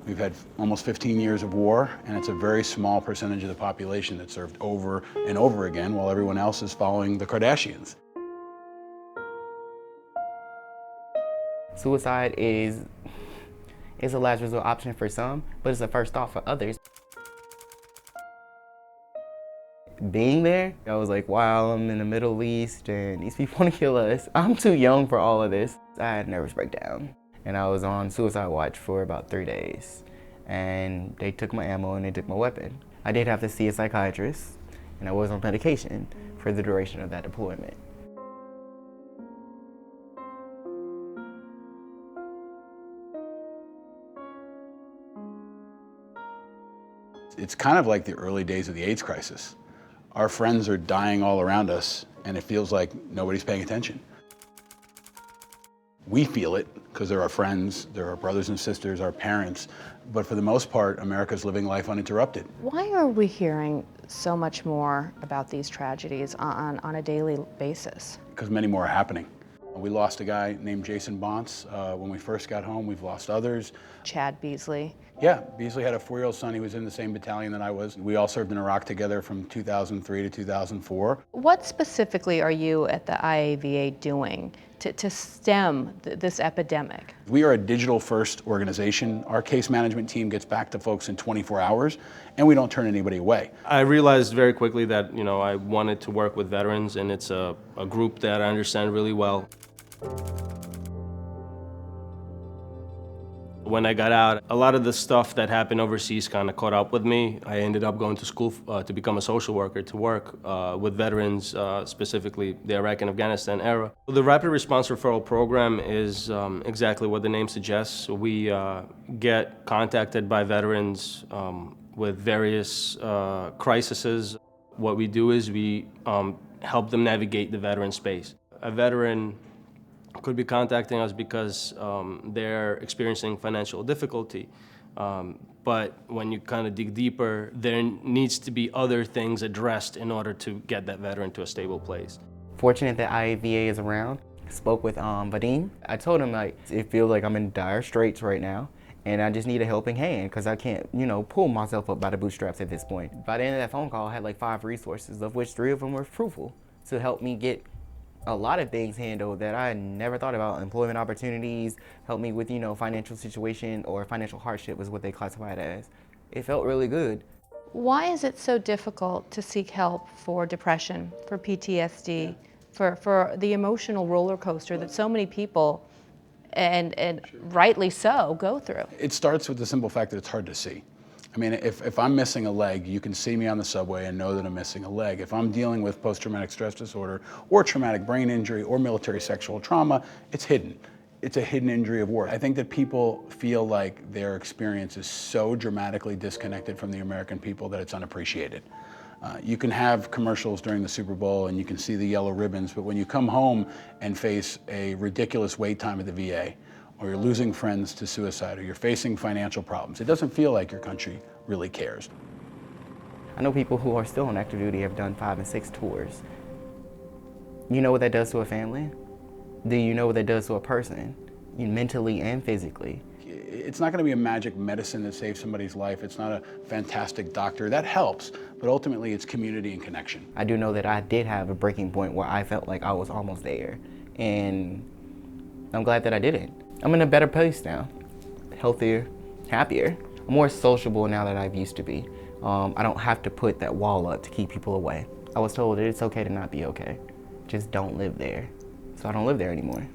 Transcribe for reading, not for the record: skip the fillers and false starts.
We've had almost 15 years of war, and it's a very small percentage of the population that's served over and over again while everyone else is following the Kardashians. Suicide is a last resort option for some, but it's a first thought for others. Being there, I was like, wow, I'm in the Middle East and these people want to kill us. I'm too young for all of this. I had a nervous breakdown and I was on suicide watch for about 3 days. And they took my ammo and they took my weapon. I did have to see a psychiatrist and I was on medication for the duration of that deployment. It's kind of like the early days of the AIDS crisis. Our friends are dying all around us, and it feels like nobody's paying attention. We feel it because they're our friends, they're our brothers and sisters, our parents, but for the most part, America's living life uninterrupted. Why are we hearing so much more about these tragedies on a daily basis? Because many more are happening. We lost a guy named Jason Bonce when we first got home. We've lost others. Chad Beasley. Yeah, Beasley had a 4-year-old son. He was in the same battalion that I was. We all served in Iraq together from 2003 to 2004. What specifically are you at the IAVA doing to stem this epidemic? We are a digital-first organization. Our case management team gets back to folks in 24 hours, and we don't turn anybody away. I realized very quickly that, I wanted to work with veterans, and it's a group that I understand really well. When I got out, a lot of the stuff that happened overseas kind of caught up with me. I ended up going to school to become a social worker, to work with veterans, specifically the Iraq and Afghanistan era. The Rapid Response Referral Program is exactly what the name suggests. We get contacted by veterans with various crises. What we do is we help them navigate the veteran space. A veteran could be contacting us because they're experiencing financial difficulty. But when you kind of dig deeper, there needs to be other things addressed in order to get that veteran to a stable place. Fortunate that IAVA is around. Spoke with Vadim. I told him, it feels like I'm in dire straits right now, and I just need a helping hand because I can't, pull myself up by the bootstraps at this point. By the end of that phone call, I had 5 resources, of which 3 of them were fruitful to help me get a lot of things handled that I never thought about. Employment opportunities, help me with, financial situation, or financial hardship is what they classify it as. It felt really good. Why is it so difficult to seek help for depression, for PTSD, for the emotional roller coaster that so many people, and rightly so, go through? It starts with the simple fact that it's hard to see. I mean, if I'm missing a leg, you can see me on the subway and know that I'm missing a leg. If I'm dealing with post-traumatic stress disorder or traumatic brain injury or military sexual trauma, it's hidden. It's a hidden injury of war. I think that people feel like their experience is so dramatically disconnected from the American people that it's unappreciated. You can have commercials during the Super Bowl and you can see the yellow ribbons, but when you come home and face a ridiculous wait time at the VA, or you're losing friends to suicide, or you're facing financial problems, it doesn't feel like your country really cares. I know people who are still on active duty have done 5 and 6 tours. You know what that does to a family? Do you know what that does to a person, mentally and physically? It's not going to be a magic medicine that saves somebody's life. It's not a fantastic doctor. That helps, but ultimately it's community and connection. I do know that I did have a breaking point where I felt like I was almost there, and I'm glad that I didn't. I'm in a better place now, healthier, happier. I'm more sociable now than I used to be. I don't have to put that wall up to keep people away. I was told that it's okay to not be okay. Just don't live there. So I don't live there anymore.